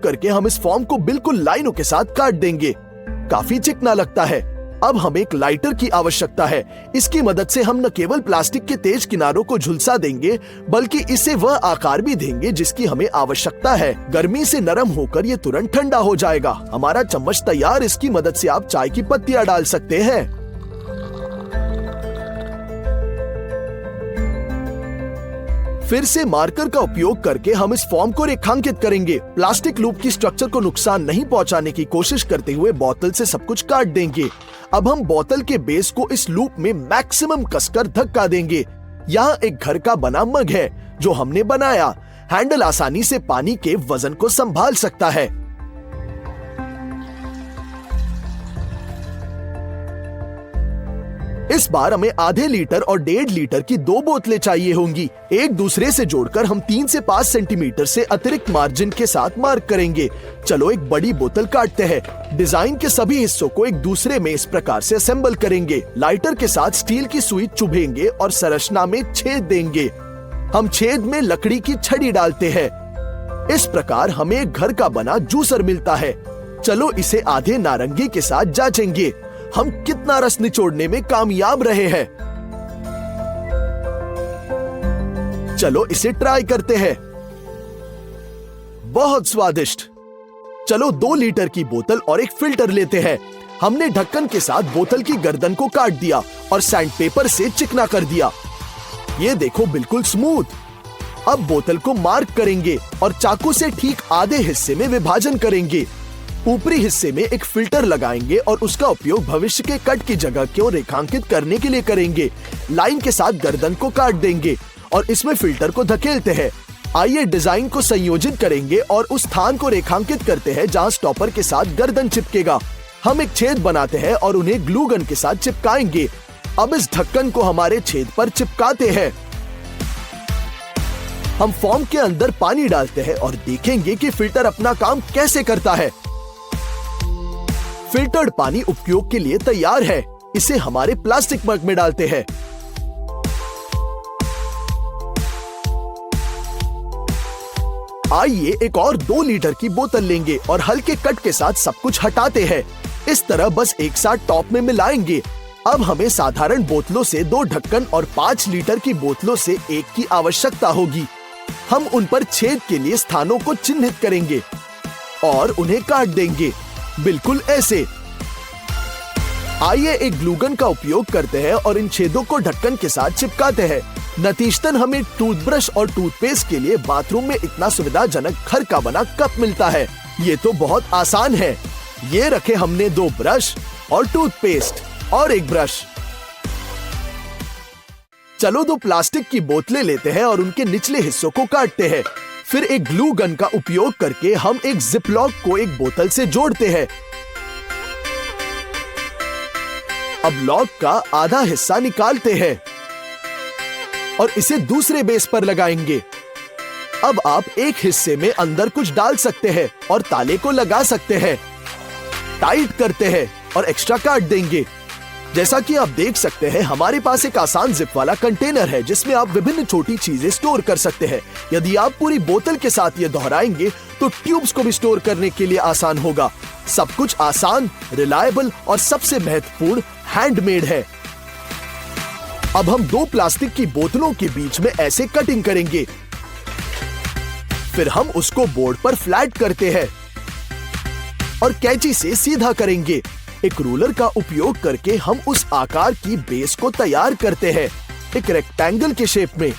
करके हम इस फॉर्म को बिल्कुल लाइनों के साथ काट देंगे। काफी चिकना लगता है। अब हमें एक लाइटर की आवश्यकता है। इसकी मदद से हम न केवल प्लास्टिक के तेज किनारों को झुलसा देंगे, बल्कि इसे वह आकार भी देंगे जिसकी हमें आवश्यकता है। गर्मी से नरम होकर ये तुरंत ठंडा हो जाएगा। हमारा चम्मच तैयार। इसकी मदद से आप चाय की पत्तियां डाल सकते हैं। फिर से मार्कर का उपयोग करके हम इस फॉर्म को रेखांकित करेंगे। प्लास्टिक लूप की स्ट्रक्चर को नुकसान नहीं पहुंचाने की कोशिश करते हुए बोतल से सब कुछ काट देंगे। अब हम बोतल के बेस को इस लूप में मैक्सिमम कसकर धक्का देंगे। यहाँ एक घर का बना मग है जो हमने बनाया। हैंडल आसानी से पानी के वजन को संभाल सकता है। इस बार हमें आधे लीटर और 1.5 लीटर की 2 बोतलें चाहिए होंगी। एक दूसरे से जोड़कर हम 3 से 5 सेंटीमीटर से अतिरिक्त मार्जिन के साथ मार्क करेंगे। चलो एक बड़ी बोतल काटते हैं। डिजाइन के सभी हिस्सों को एक दूसरे में इस प्रकार से असेंबल करेंगे। लाइटर के साथ स्टील की सुई चुभेंगे और संरचना में छेद देंगे। हम छेद में लकड़ी की छड़ी डालते हैं। इस प्रकार हमें एक घर का बना जूसर मिलता है। चलो इसे आधे नारंगी के साथ जांचेंगे। हम कितना रस निचोड़ने में कामयाब रहे हैं। चलो इसे ट्राई करते हैं। बहुत स्वादिष्ट। चलो 2 लीटर की बोतल और एक फिल्टर लेते हैं। हमने ढक्कन के साथ बोतल की गर्दन को काट दिया और सैंड पेपर से चिकना कर दिया। ये देखो, बिल्कुल स्मूथ। अब बोतल को मार्क करेंगे और चाकू से ठीक आधे हिस्से में विभाजन करेंगे। ऊपरी हिस्से में एक फिल्टर लगाएंगे और उसका उपयोग भविष्य के कट की जगह को रेखांकित करने के लिए करेंगे। लाइन के साथ गर्दन को काट देंगे और इसमें फिल्टर को धकेलते हैं। आइए डिजाइन को संयोजित करेंगे और उस स्थान को रेखांकित करते हैं जहां स्टॉपर के साथ गर्दन चिपकेगा। हम एक छेद बनाते हैं और उन्हें ग्लू गन के साथ चिपकाएंगे। अब इस ढक्कन को हमारे छेद पर चिपकाते हैं। हम फॉर्म के अंदर पानी डालते हैं और देखेंगे कि फिल्टर अपना काम कैसे करता है। फिल्टर्ड पानी उपयोग के लिए तैयार है। इसे हमारे प्लास्टिक मग में डालते हैं। आइए एक और 2 लीटर की बोतल लेंगे और हल्के कट के साथ सब कुछ हटाते हैं। इस तरह बस एक साथ टॉप में मिलाएंगे। अब हमें साधारण बोतलों से 2 ढक्कन और 5 लीटर की बोतलों से 1 की आवश्यकता होगी। हम उन पर छेद के लिए स्थानों को चिन्हित करेंगे और उन्हें काट देंगे, बिल्कुल ऐसे। आइए एक ग्लूगन का उपयोग करते हैं और इन छेदों को ढक्कन के साथ चिपकाते हैं। नतीजतन हमें टूथब्रश और टूथपेस्ट के लिए बाथरूम में इतना सुविधाजनक घर का बना कप मिलता है। ये तो बहुत आसान है। ये रखे हमने 2 ब्रश और टूथपेस्ट और एक ब्रश। चलो 2 प्लास्टिक की बोतलें लेते हैं और उनके निचले हिस्सों को काटते हैं। फिर एक ग्लू गन का उपयोग करके हम एक जिप लॉक को एक बोतल से जोड़ते हैं। अब लॉक का आधा हिस्सा निकालते हैं और इसे दूसरे बेस पर लगाएंगे। अब आप एक हिस्से में अंदर कुछ डाल सकते हैं और ताले को लगा सकते हैं। टाइट करते हैं और एक्स्ट्रा काट देंगे। जैसा कि आप देख सकते हैं, हमारे पास एक आसान जिप वाला कंटेनर है जिसमें आप विभिन्न छोटी चीजें स्टोर कर सकते हैं। यदि आप पूरी बोतल के साथ ये दोहराएंगे तो ट्यूब्स को भी स्टोर करने के लिए आसान होगा। सब कुछ आसान, रिलायबल और सबसे महत्वपूर्ण हैंडमेड है। अब हम 2 प्लास्टिक की बोतलों के बीच में ऐसे कटिंग करेंगे। फिर हम उसको बोर्ड पर फ्लैट करते हैं और कैंची से सीधा करेंगे। एक रूलर का उपयोग करके हम उस आकार की बेस को तैयार करते हैं, एक रेक्टेंगल के शेप में,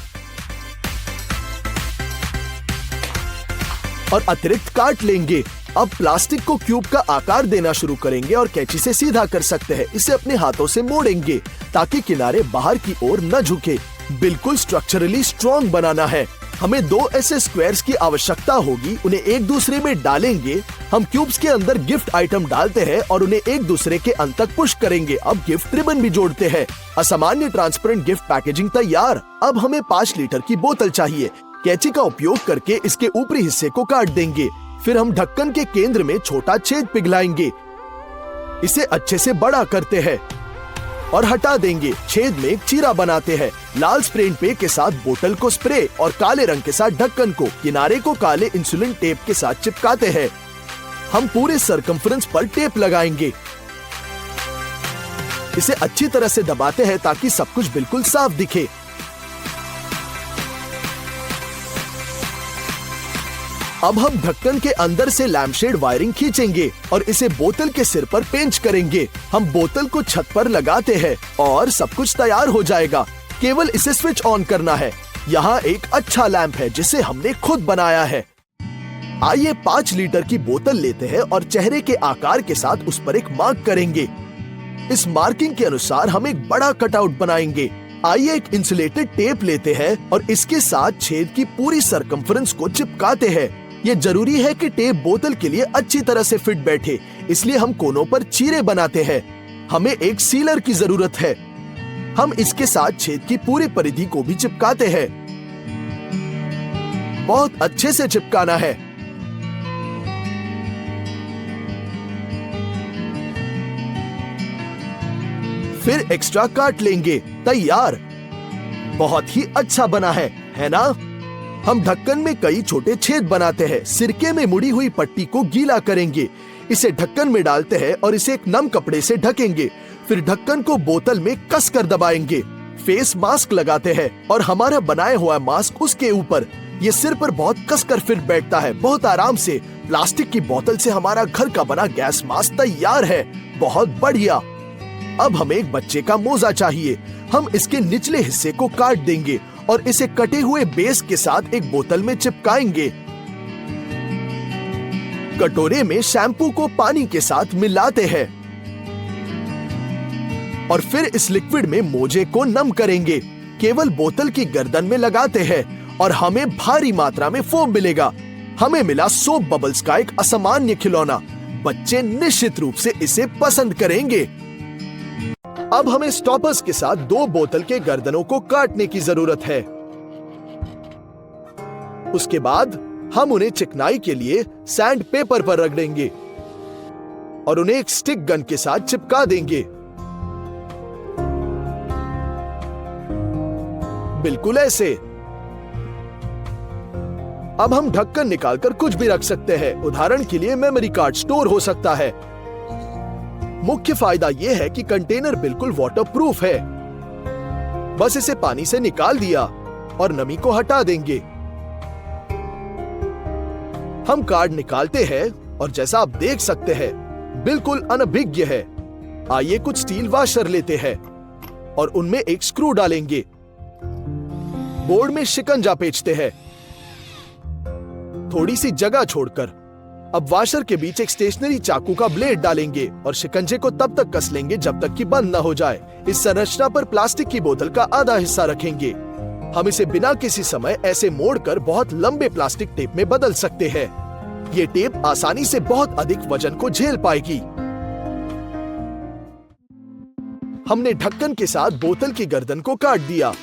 और अतिरिक्त काट लेंगे। अब प्लास्टिक को क्यूब का आकार देना शुरू करेंगे और कैंची से सीधा कर सकते हैं। इसे अपने हाथों से मोड़ेंगे ताकि किनारे बाहर की ओर न झुके। बिल्कुल स्ट्रक्चरली स्ट्रॉन्ग बनाना है। हमें 2 ऐसे स्क्वायर्स की आवश्यकता होगी। उन्हें एक दूसरे में डालेंगे। हम क्यूब्स के अंदर गिफ्ट आइटम डालते हैं और उन्हें एक दूसरे के अंत तक पुश करेंगे। अब गिफ्ट रिबन भी जोड़ते हैं। असामान्य ट्रांसपेरेंट गिफ्ट पैकेजिंग तैयार। अब हमें 5 लीटर की बोतल चाहिए। कैंची का उपयोग करके इसके ऊपरी हिस्से को काट देंगे। फिर हम ढक्कन के केंद्र में छोटा छेद पिघलाएंगे। इसे अच्छे से बड़ा करते हैं और हटा देंगे। छेद में एक चीरा बनाते हैं। लाल स्प्रे पेंट के साथ बोतल को स्प्रे और काले रंग के साथ ढक्कन को किनारे को काले इंसुलिन टेप के साथ चिपकाते हैं। हम पूरे सरकमफ्रेंस पर टेप लगाएंगे। इसे अच्छी तरह से दबाते हैं ताकि सब कुछ बिल्कुल साफ दिखे। अब हम ढक्कन के अंदर से लैम्पशेड वायरिंग खींचेंगे और इसे बोतल के सिर पर पेंच करेंगे। हम बोतल को छत पर लगाते हैं और सब कुछ तैयार हो जाएगा। केवल इसे स्विच ऑन करना है। यहाँ एक अच्छा लैंप है जिसे हमने खुद बनाया है। आइए 5 लीटर की बोतल लेते हैं और चेहरे के आकार के साथ उस पर एक मार्क करेंगे। इस मार्किंग के अनुसार हम एक बड़ा कटआउट बनाएंगे। आइए एक इंसुलेटेड टेप लेते हैं और इसके साथ छेद की पूरी सरकमफ्रेंस को चिपकाते हैं। ये जरूरी है कि टेप बोतल के लिए अच्छी तरह से फिट बैठे, इसलिए हम कोनों पर चीरे बनाते हैं। हमें एक सीलर की जरूरत है। हम इसके साथ छेद की पूरी परिधि को भी चिपकाते हैं। बहुत अच्छे से चिपकाना है। फिर एक्स्ट्रा काट लेंगे। तैयार। बहुत ही अच्छा बना है ना? हम ढक्कन में कई छोटे छेद बनाते हैं। सिरके में मुड़ी हुई पट्टी को गीला करेंगे। इसे ढक्कन में डालते हैं और इसे एक नम कपड़े से ढकेंगे। फिर ढक्कन को बोतल में कसकर दबाएंगे। फेस मास्क लगाते हैं और हमारा बनाया हुआ मास्क उसके ऊपर। ये सिर पर बहुत कसकर फिट बैठता है, बहुत आराम से। प्लास्टिक की बोतल से हमारा घर का बना गैस मास्क तैयार है। बहुत बढ़िया। अब हमें एक बच्चे का मोजा चाहिए। हम इसके निचले हिस्से को काट देंगे और इसे कटे हुए बेस के साथ एक बोतल में चिपकाएंगे। कटोरे में शैम्पू को पानी के साथ मिलाते हैं और फिर इस लिक्विड में मोजे को नम करेंगे। केवल बोतल की गर्दन में लगाते हैं और हमें भारी मात्रा में फोम मिलेगा। हमें मिला सोप बबल्स का एक असामान्य खिलौना। बच्चे निश्चित रूप से इसे पसंद करेंगे। अब हमें स्टॉपर्स के साथ 2 बोतल के गर्दनों को काटने की जरूरत है। उसके बाद हम उन्हें चिकनाई के लिए सैंड पेपर पर रख देंगे और उन्हें एक स्टिक गन के साथ चिपका देंगे। बिल्कुल ऐसे। अब हम ढक्कन निकालकर कुछ भी रख सकते हैं। उदाहरण के लिए मेमोरी कार्ड स्टोर हो सकता है। मुख्य फायदा यह है कि कंटेनर बिल्कुल वाटरप्रूफ है। बस इसे पानी से निकाल दिया और नमी को हटा देंगे। हम कार्ड निकालते हैं और जैसा आप देख सकते हैं बिल्कुल अनभिज्ञ है। आइए कुछ स्टील वाशर लेते हैं और उनमें एक स्क्रू डालेंगे। बोर्ड में शिकंजा पेंचते हैं थोड़ी सी जगह छोड़कर। अब वाशर के बीच एक स्टेशनरी चाकू का ब्लेड डालेंगे और शिकंजे को तब तक कस लेंगे जब तक कि बंद न हो जाए। इस संरचना पर प्लास्टिक की बोतल का आधा हिस्सा रखेंगे। हम इसे बिना किसी समय ऐसे मोड़कर बहुत लंबे प्लास्टिक टेप में बदल सकते हैं। ये टेप आसानी से बहुत अधिक वजन को झेल पाएगी। हमने ढक्कन के साथ बोतल की गर्दन को काट दिया।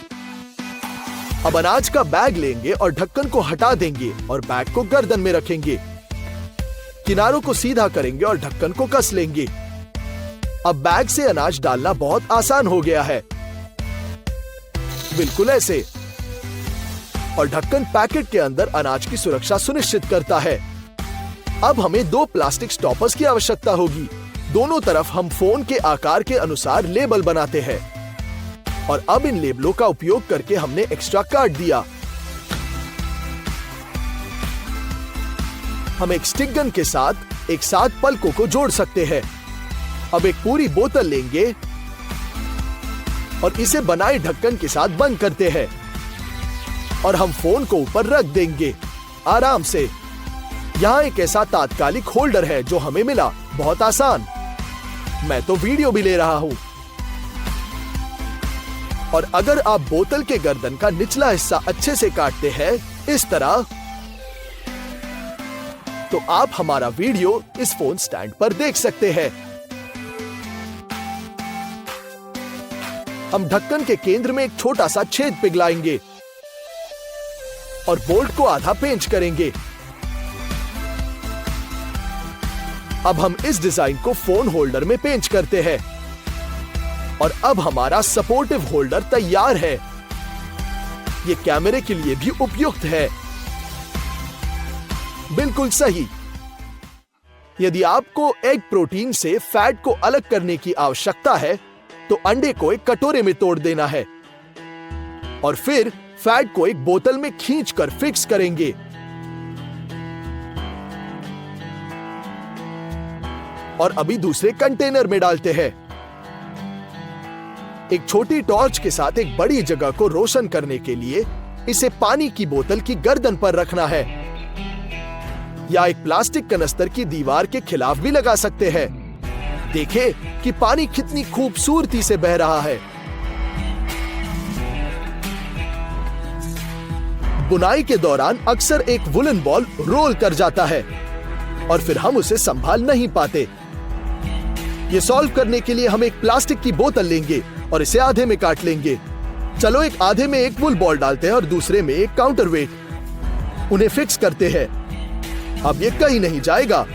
अब अनाज का बैग लेंगे और ढक्कन को हटा देंगे और बैग को गर्दन में रखेंगे। किनारों को सीधा करेंगे और ढक्कन को कस लेंगे। अब बैग से अनाज डालना बहुत आसान हो गया है। बिल्कुल ऐसे। और ढक्कन पैकेट के अंदर अनाज की सुरक्षा सुनिश्चित करता है। अब हमें 2 प्लास्टिक स्टॉपर्स की आवश्यकता होगी। दोनों तरफ हम फोन के आकार के अनुसार लेबल बनाते हैं और अब इन लेबलों का उपयोग करके हमने एक्स्ट्रा काट दिया। हम एक स्टिक गन के साथ एक साथ पलकों को जोड़ सकते हैं। अब एक पूरी बोतल लेंगे और इसे बनाए ढक्कन के साथ बंद करते हैं और हम फोन को ऊपर रख देंगे आराम से। यहाँ एक ऐसा तात्कालिक होल्डर है जो हमें मिला। बहुत आसान। मैं तो वीडियो भी ले रहा हूँ। और अगर आप बोतल के गर्दन का निचला हिस्सा अच्छे से काटते हैं इस तरह, तो आप हमारा वीडियो इस फोन स्टैंड पर देख सकते हैं। हम ढक्कन के केंद्र में एक छोटा सा छेद पिघलाएंगे और बोल्ट को आधा पेंच करेंगे। अब हम इस डिजाइन को फोन होल्डर में पेंच करते हैं और अब हमारा सपोर्टिव होल्डर तैयार है। ये कैमरे के लिए भी उपयुक्त है। बिल्कुल सही। यदि आपको एग प्रोटीन से फैट को अलग करने की आवश्यकता है तो अंडे को एक कटोरे में तोड़ देना है और फिर फैट को एक बोतल में खींचकर फिक्स करेंगे। और अभी दूसरे कंटेनर में डालते हैं। एक छोटी टॉर्च के साथ एक बड़ी जगह को रोशन करने के लिए इसे पानी की बोतल की गर्दन पर रखना है या एक प्लास्टिक कनस्तर की दीवार के खिलाफ भी लगा सकते हैं। देखें कि पानी कितनी खूबसूरती से बह रहा है। बुनाई के दौरान अक्सर एक वुलन बॉल रोल कर जाता है और फिर हम उसे संभाल नहीं पाते। ये सॉल्व करने के लिए हम एक प्लास्टिक की बोतल लेंगे और इसे आधे में काट लेंगे। चलो एक आधे में एक वुल बॉल डालते हैं और दूसरे में एक काउंटर वेट। उन्हें फिक्स करते हैं। अब ये कहीं नहीं जाएगा।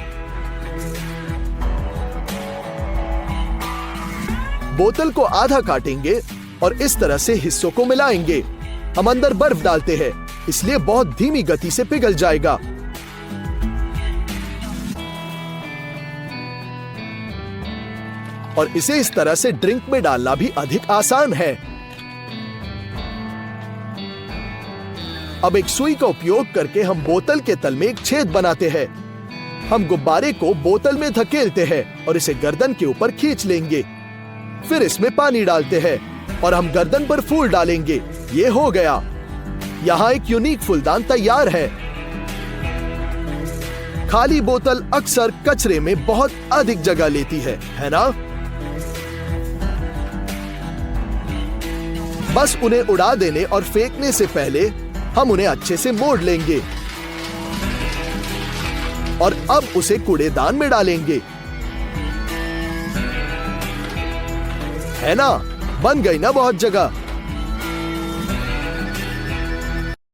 बोतल को आधा काटेंगे और इस तरह से हिस्सों को मिलाएंगे। हम अंदर बर्फ डालते हैं, इसलिए बहुत धीमी गति से पिघल जाएगा। और इसे इस तरह से ड्रिंक में डालना भी अधिक आसान है। अब एक सुई का उपयोग करके हम बोतल के तल में एक छेद बनाते हैं। हम गुब्बारे को बोतल में धकेलते हैं और इसे गर्दन के ऊपर खींच लेंगे। फिर इसमें पानी डालते हैं और हम गर्दन पर फूल डालेंगे। ये हो गया। यहाँ एक यूनिक फूलदान तैयार है। खाली बोतल अक्सर कचरे में बहुत अधिक जगह लेती है ना? बस उन्हें उड़ा देने और फेंकने से पहले हम उन्हें अच्छे से मोड़ लेंगे और अब उसे कूड़ेदान में डालेंगे। है ना? बन गई ना बहुत जगह।